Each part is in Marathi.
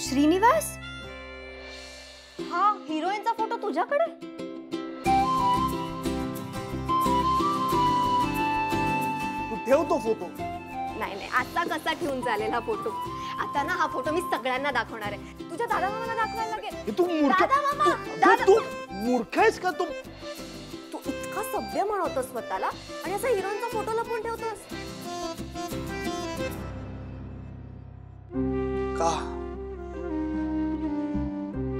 श्रीनिवास, हा हिरोईनचा फोटो तुझ्याकडे? तू ठेव तो फोटो. नाही नाही, आता कसा ठेवून चालेल हा फोटो? आता ना हा फोटो मी सगळ्यांना दाखवणार आहे. तुझ्या दादा मामाला दाखवायला लागेल. तू मूर्ख, दादा मामा, तू मूर्ख आहेस का? तू इतका सभ्य म्हणवतोस स्वतःला आणि असा हिरोईनचा फोटो लपवून ठेवतोस का?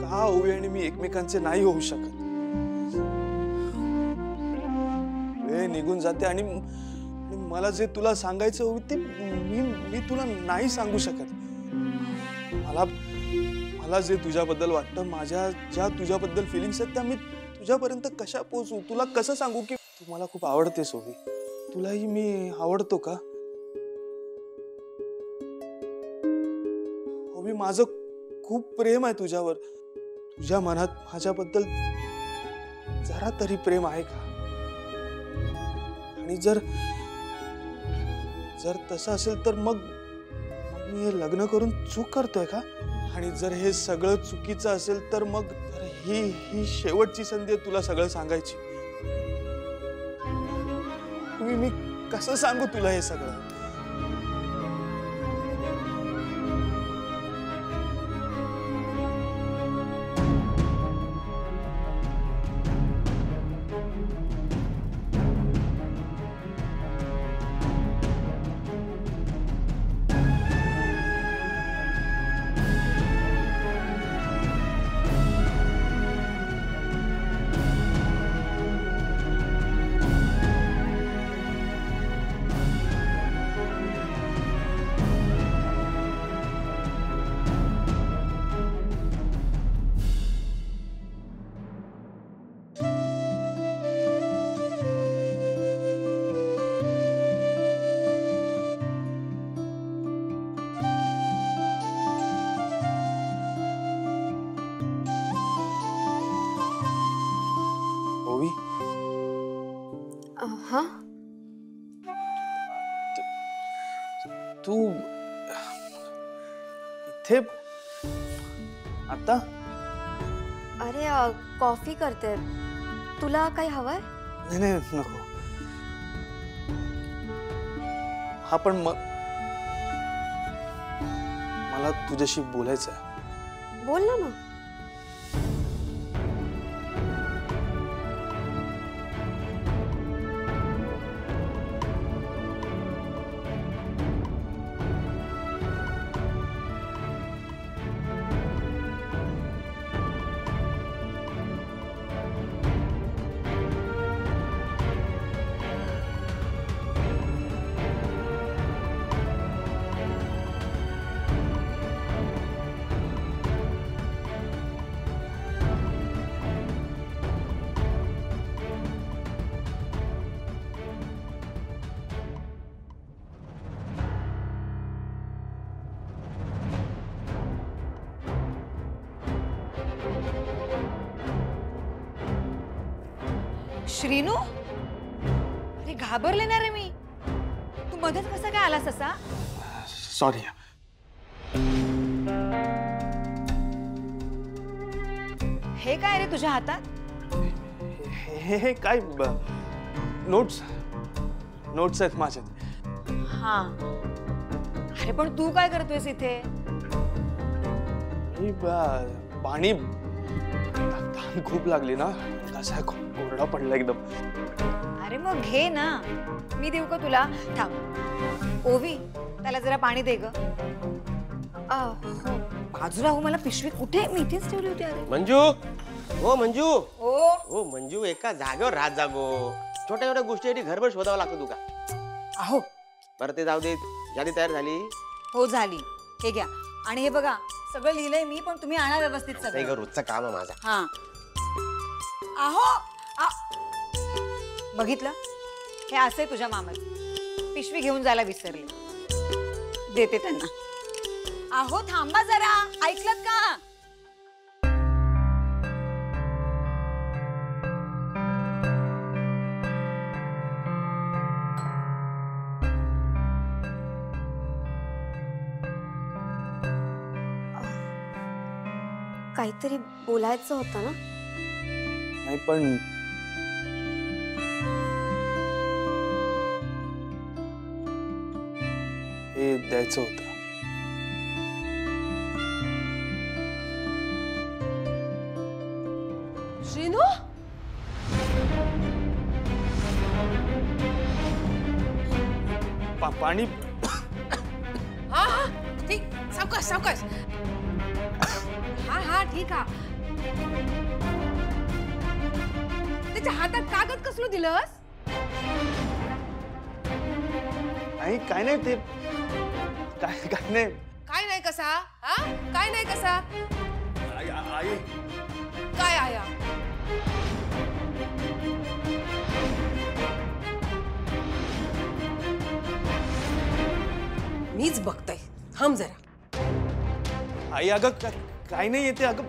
का ओवी आणि मी एकमेकांचे नाही होऊ शकत? वेळ निघून जाते आणि मला जे तुला सांगायचं ओवी ते मी तुला नाही सांगू शकत. मला जे तुझ्याबद्दल वाटतं, माझ्या ज्या तुझ्याबद्दल फिलिंग्स आहेत त्या मी तुझ्यापर्यंत कशा पोहोचू? तुला कसं सांगू की तू मला खूप आवडतेस ओवी? तुलाही मी आवडतो का ओवी? माझं खूप प्रेम आहे तुझ्यावर. तुझ्या मनात माझ्याबद्दल जरा तरी प्रेम आहे का? आणि जर तसं असेल तर मग मी हे लग्न करून चूक करतोय का? आणि जर हे सगळं चुकीचं असेल तर मग ही शेवटची संधी आहे तुला सगळं सांगायची. मी कसं सांगू तुला हे सगळं? ओवी, हा तू इथे आता? अरे कॉफी करते. तुला काही हवंय? नाही नाही नको. हा पण मला तुझ्याशी बोलायचं आहे. बोल ना मग. श्रीनू, अरे घाबरले ना रे मी. तू मध्येच कसा काय आलास असा? सॉरी. हे काय रे तुझ्या हातात? हे काय नोट्स आहेत माझ्यात. हा, अरे पण तू काय करतोयस इथे? पाणी तहान खूप लागली ना, कसा कोरडा पडला एकदम. अरे मग घे ना, मी देऊ का तुला? थांब ओवी, त्याला जरा पाणी दे ग. बाजूला हो, मला पिशवी कुठे? मी इथेच ठेवली होती. अरे मंजू, हो मंजू, ओ हो मंजू, एका जागेवर राहत जागो. छोट्या छोट्या गोष्टीसाठी घरभर शोधावं लागतं तुका. अहो बरं ते जाऊ दे. झाली तयार झाली? हो झाली. हे घ्या. आणि हे बघा, सगळं लिहिलंय मी, पण तुम्ही आणा व्यवस्थित ते सगळं. रोजचं काम आहे माझा. हा. अहो बघितलं, हे असं तुझ्या मामाचं. पिशवी घेऊन जायला विसरले. देते त्यांना. अहो थांबा जरा, ऐकलत का? काहीतरी बोलायचं होतं ना. नाही पण हे द्यायचं होतं. श्रीनू पाणी. हा हा ठीक सावकाश सावकाश हा हा ठीक हा त्याच्या हातात कागद कसलं दिलंस आई काय नाही ते काय काय नाही. काय नाही कसा हा काय नाही कसा आई काय आया मीच बघतोय थांब जरा आई अगं काय नाही येते अगं.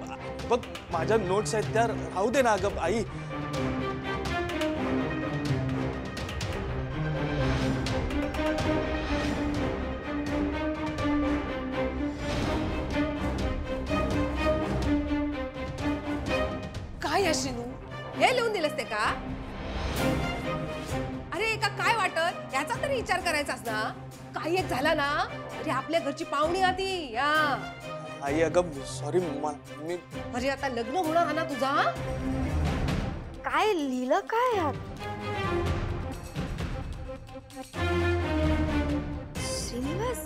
बघ माझ्या नोट्स आहेत त्या राहू दे ना अगं आई. काय या श्रीनू हे लिहून दिलंस ते का अरे का काय वाटत याचा तरी विचार करायचास ना. काही एक झाला ना तरी आपल्या घरची पाहुणी आती या आई अगं सॉरी मी अरे आता लग्न होणार हा ना तुझा काय लिहिलं काय यात? श्रीनिवास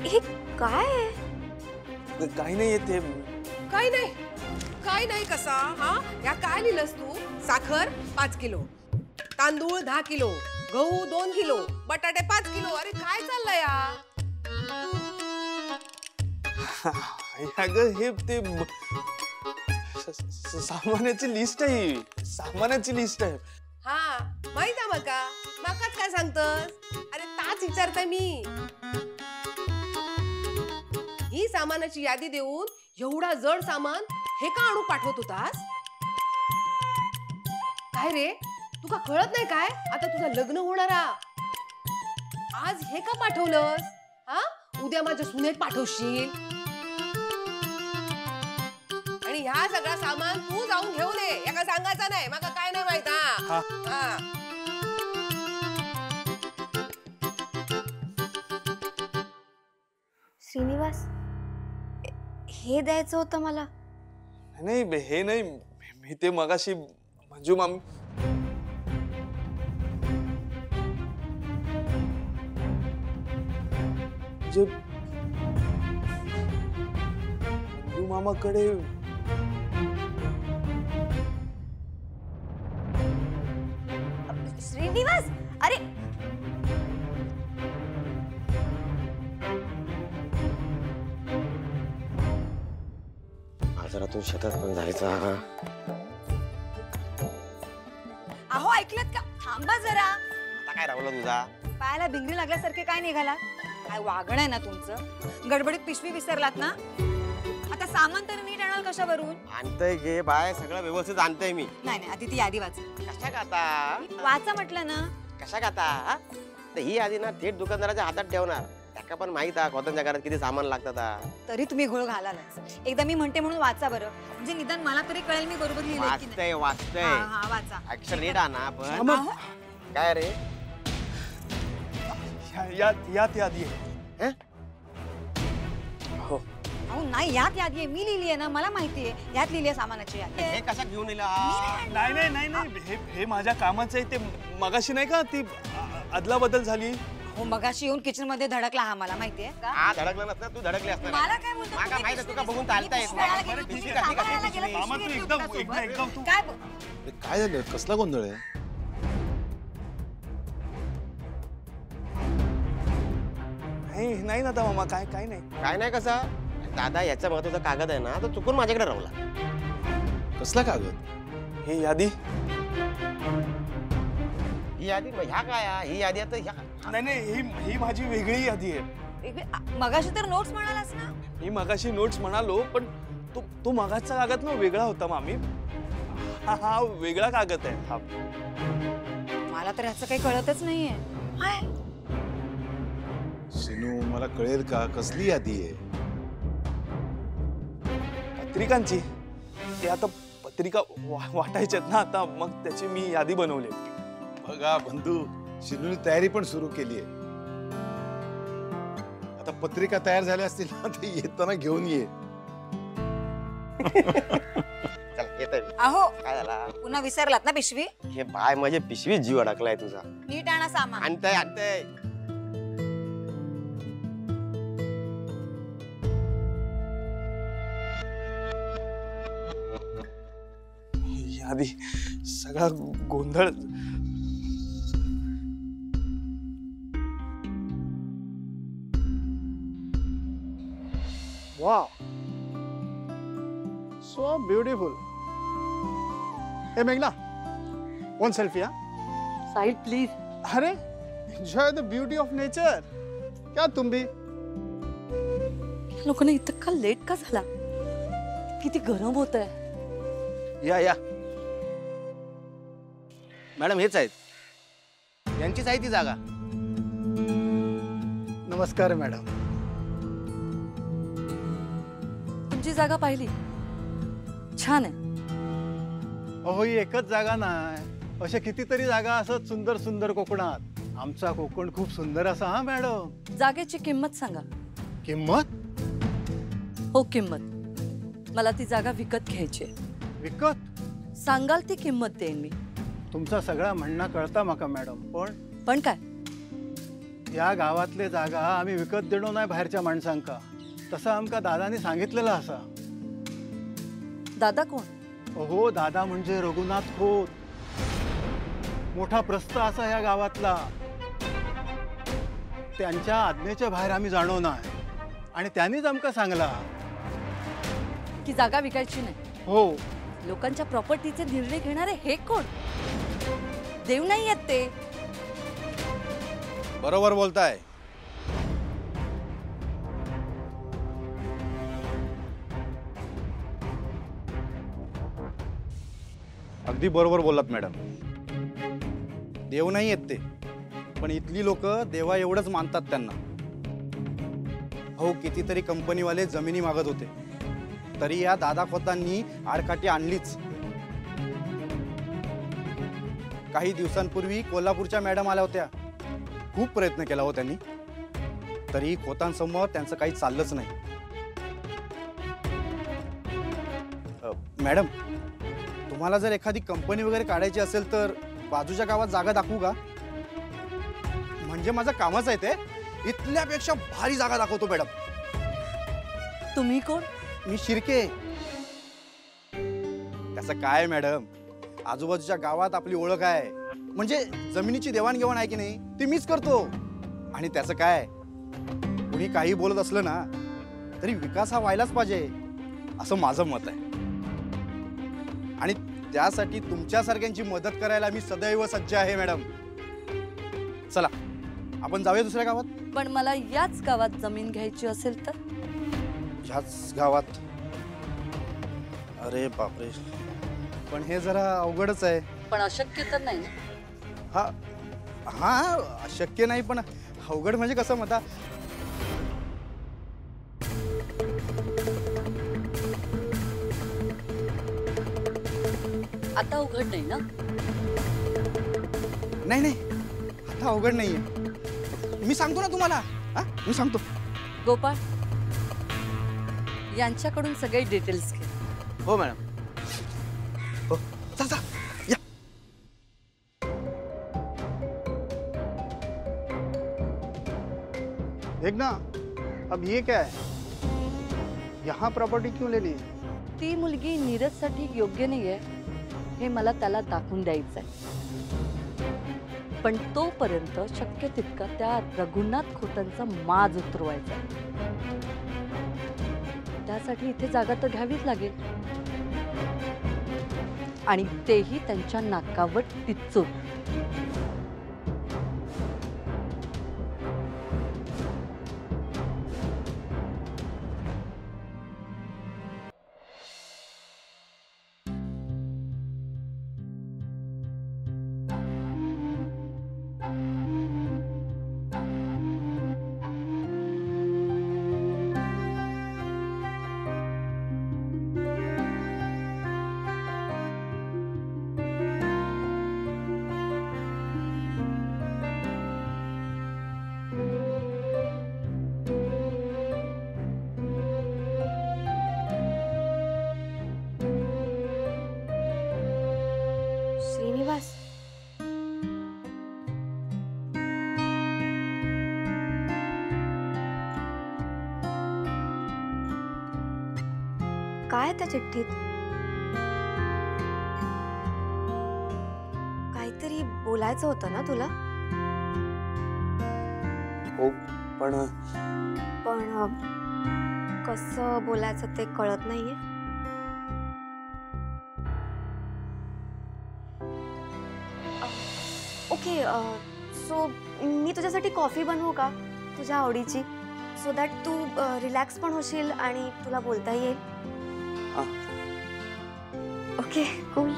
हे काय आहे? काही नाही येते. काय नाही कसा हा या काय लिहिलंस तू साखर 5 किलो तांदूळ 10 किलो गहू 2 किलो बटाटे 5 किलो अरे काय चाललंय या अगं हे ते सामानाची लिस्ट आहे. सामानाची लिस्ट आहे. हा माहित आहे मकाच काय सांगतस अरे ताच विचारताय मी ही सामानाची यादी देऊन एवढा जड सामान हे का आणून पाठवत होतास काय रे तुका कळत नाही काय आता तुझं लग्न होणारा आज हे का पाठवलंस हा उद्या माझ्या सुनेत पाठवशील आणि ह्या सगळा सामान तू जाऊन घेऊन ये एका सांगायचं नाही मग काय नाही माहित हा. हा श्रीनिवास हे द्यायचं होतं मला. नाही हे नाही मी ते मगाशी मंजू मामी जे मंजू मामाकडे श्रीनिवास अरे बाजारातून शेतात पण जायचा. अहो ऐकलत का थांबा जरा. आता काय राहुला तुझा पायाला भिंगरी लागल्यासारखे काय निघाला काय वागणं आहे ना तुमचं. गडबडीत पिशवी विसरलात ना. आता सामान तर नीट आणाल कशावरून. आणतंय घे बाय सगळं व्यवस्थित आणतंय मी. नाही आधी ती यादी वाच. कशा खाता वाचा म्हटलं ना. कशा खाता तर ही आधी ना थेट दुकानदाराच्या हातात ठेवणार. त्याका पण माहित आहे कॉटनच्या घरात किती सामान लागतात. तरी तुम्ही घोळ घालालच. एकदा मी म्हणते म्हणून वाचा बरं म्हणजे निदान मला तरी कळेल मी बरोबर लिहिलंय की नाही. वाचतंय हा वाचा. अक्षर नीट आणा पण अहो, काय रे यात यादी आहे. हो अहो नाही यात यादी आहे मी लिहिली आहे ना मला माहिती आहे यात लिहिली आहे सामानाची यादी. हे कशा घेऊन येला नाही नाही नाही नाही हे माझ्या कामाचं आहे. ते मगाशी नाही का ती अदला बदल झाली. हो मगाशी येऊन किचन मध्ये धडकला हा मला माहितीये का. हा धडकला नसतं तू धडकली असणार. मला काय बोलतो मला तुम्ही माहित आहे, तुका पिशवी बघून चालता येत पिशवी नाही. आणायला गेली, पिशवी पिशवी का, सामान पिशवी आणायला गेला, मामा, पिशवी तू घेतली एकदम- होता सोबत. एकदम तू- काय काय झालं कसला गोंधळ आहे. नाही ना आता मामा काय काय नाही. काय नाही कसा दादा याचा महत्वाचा कागद आहे ना तो चुकून माझ्याकडे राहिला. कसला कागद. ही यादी ही यादी मग ह्या काय आहे? ही यादी आता ह्या नाही नाही ही माझी वेगळी यादी आहे. मगाशी तर नोट्स म्हणालास ना. मी मगाशी नोट्स म्हणालो पण तो मगाचा कागद ना वेगळा होता मामी. हा वेगळा कागद आहे हा. मला तर ह्याचं काही कळतच नाहीये. सिनू मला कळेल का कसली यादी आहे. पत्रिकांची ते आता पत्रिका वाटायच्यात ना आता, मग त्याची मी यादी बनवली. बघा बंधू, शिनूने तयारी पण सुरू केली आहे. आता पत्रिका तयार झाल्या असतील ना, ते येताना घेऊन ये. चल येतोय मी. अहो काय झाला? पुन्हा विसरलात ना पिशवी? हे बाय म्हणजे पिशवीत जीव अडकलाय तुझा. नीट आणा सामान. आणतंय आणतंय. यादी सगळा गोंधळ. Wow. So beautiful. Hey Meghna, one selfie, huh? Sahil please. अरे, enjoy the beauty of nature. क्या तुम भी? लोकांना इतका लेट का झाला? किती गरम होत आहे. या मॅडम हेच आहेत, यांचीच आहे ती जागा. नमस्कार मॅडम. तुमची जागा पाहिली, छान आहे. अहो ही एकच जागा नाही, अशा कितीतरी जागा असत सुंदर सुंदर कोकणात. आमचा कोकण खूप सुंदर असा हा मॅडम. जागेची किंमत सांगा. किंमत? हो किंमत. मला ती जागा विकत घ्यायची आहे. विकत? सांगाल ती किंमत देईन मी. तुमचा सगळा म्हणणं कळता माका मॅडम, पण काय? या गावातले जागा आम्ही विकत देणो नाही बाहेरच्या माणसांका. तसं आमका दादाने सांगितलेलं असा. दादा कोण? हो दादा म्हणजे रघुनाथ खोत, मोठा प्रस्थ असा या गावातला. त्यांच्या आज्ञेच्या बाहेर आम्ही जाणो नाही, आणि त्यांनीच आमका सांगला की जागा विकायची नाही. हो. लोकांच्या प्रॉपर्टीचे निर्णय घेणारे हे कोण? देव नाही आहेत ते. बरोबर बोलताय. अगदी बरोबर बोललात मॅडम. देव नाही आहेत ते, पण इथली लोक देवा एवढंच मानतात त्यांना. हो कितीतरी कंपनीवाले जमिनी मागत होते, तरी या दादा खोतांनी आडकाठी आणलीच. काही दिवसांपूर्वी कोल्हापूरच्या मॅडम आल्या होत्या. खूप प्रयत्न केला हो त्यांनी, तरी खोतांसमोर त्यांचं काही चाललंच नाही. मॅडम, तुम्हाला जर एखादी कंपनी वगैरे काढायची असेल तर बाजूच्या गावात जागा दाखवू का? म्हणजे माझं कामच आहे ते. इथल्यापेक्षा भारी जागा दाखवतो मॅडम. तुम्ही कोण? मी शिर्के. त्याचं काय मॅडम, आजूबाजूच्या गावात आपली ओळख आहे. म्हणजे जमिनीची देवाणघेवाण आहे की नाही ती मीच करतो. आणि त्याचं काय, कुणी काही बोलत असलं ना तरी विकास हा व्हायलाच पाहिजे असं माझं मत आहे. आणि त्यासाठी तुमच्यासारख्यांची मदत करायला मी सदैव सज्ज आहे मॅडम. चला आपण जाऊया दुसऱ्या गावात. पण मला याच गावात जमीन घ्यायची असेल तर? ह्याच गावात? अरे बापरे, पण हे जरा अवघडच आहे. पण अशक्य तर नाही. हा हा शक्य नाही, पण अवघड म्हणजे कसं म्हणता. आता उघड नाही ना? नाही नाही, आता अवघड नाहीये. मी सांगतो ना तुम्हाला. हा मी सांगतो. गोपाळ, यांच्याकडून सगळे डिटेल्स घे. हो मॅडम. हो जा जा या. देख ना, अब ये क्या है? यहाँ प्रॉपर्टी क्यों लेनी है? ती मुलगी नीरजसाठी योग्य नाहीये हे मला त्याला दाखवून द्यायचंय. पण तोपर्यंत शक्य तितका त्या रघुनाथ खोतांचा माज उतरवायचा. त्यासाठी इथे जागा तर घ्यावीच लागेल, आणि तेही त्यांच्या नाकावर टिचून. काय आहे त्या चिठ्ठीत? काहीतरी बोलायचं होतं ना तुला? हो, पण कसं बोलायचं ते कळत नाहीये. ओके, सो मी तुझ्यासाठी कॉफी बनवू का तुझ्या आवडीची, सो दॅट तू रिलॅक्स पण होशील आणि तुला बोलता येईल. हां. Okay, cool.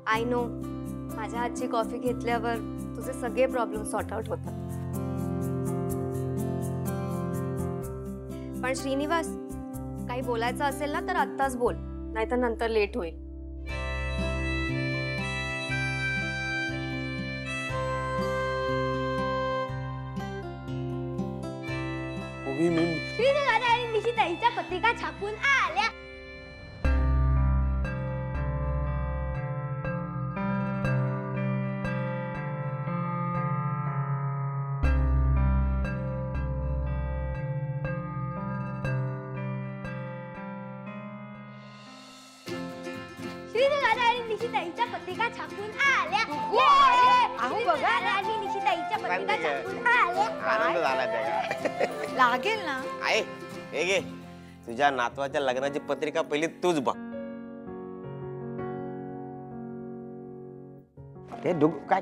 आय नो, माझ्या हातची कॉफी घेतल्यावर तुझे सगळे प्रॉब्लेम सॉर्ट आउट होतात. पण श्रीनिवास, काही बोलायचं असेल ना तर आत्ताच बोल, नाहीतर नंतर लेट होईल. श्रीनिवास आणि निशिताईच्या पत्रिका छापून आल्या. श्रीनिवास आणि निशिताईच्या पत्रिका छापून आल्या. अहो बघा ना. आणि निशिताईच्या पत्रिका छापून आल्या. आनंद झाला त्या लागेल ना. आहे हे घे, तुझ्या नातवाच्या लग्नाची पत्रिका पहिली तूच बघ. हे काय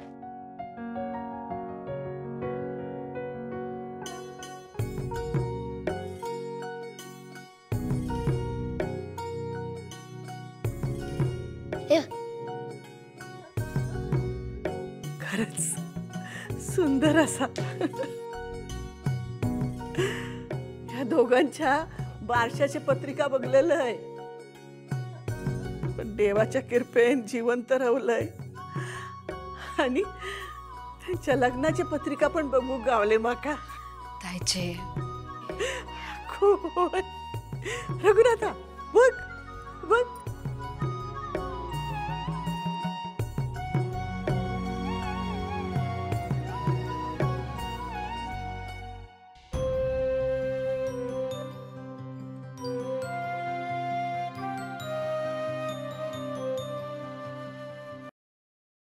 खरंच सुंदर असा या दोघांच्या बारशाची पत्रिका बघलेलं आहे, पण देवाच्या कृपेन जिवंत राहलंय आणि त्यांच्या लग्नाची पत्रिका पण बघू गावले माका. ताईचे खूप रघुनाथा बघ बघ.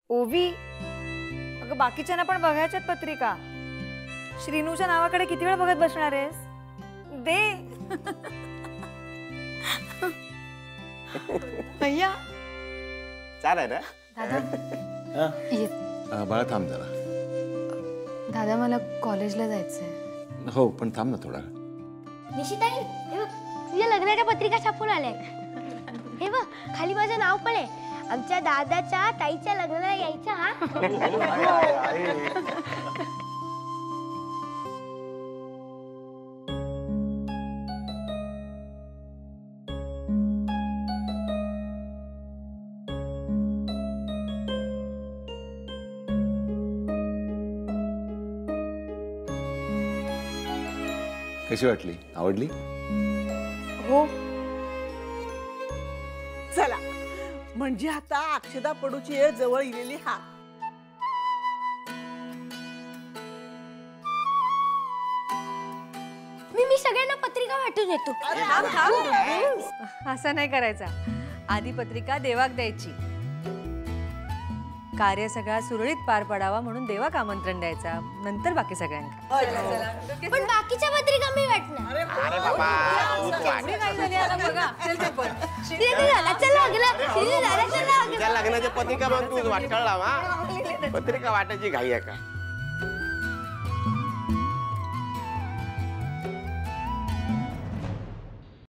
ओवी, अगं बाकीच्यांना पण बघायच्यात पत्रिका. श्रीनूच्या नावाकडे किती वेळ बघत बसणार आहेस? दे. भैया छान आहे ना. दादा बाळा थांब जरा. दादा मला कॉलेजला जायचंय. हो पण थांब ना थोडा. निशिताई, हे बघ तुझ्या लग्नाच्या पत्रिका छापून आल्या. हे बघ खाली माझं नाव पण आहे. आमच्या दादाच्या ताईच्या लग्नाला यायचं हा. कशी वाटली? आवडली? हो. चला म्हणजे आता अक्षदा पडूची वेळ जवळ येलेली हा. मी सगळ्यांना पत्रिका वाटून येतो. असं नाही करायचा. आधी पत्रिका देवाक द्यायची. कार्य सगळा सुरळीत पार पडावा म्हणून देवाक आमंत्रण द्यायचा, नंतर बाकी सगळ्यांना. पण बाकीच्या पत्रिका मी वाटणार. अरे बाबा तुझ्या लग्नाची पत्रिका मग तूच वाट, कळला वा. पत्रिका वाटायची घाई आहे का?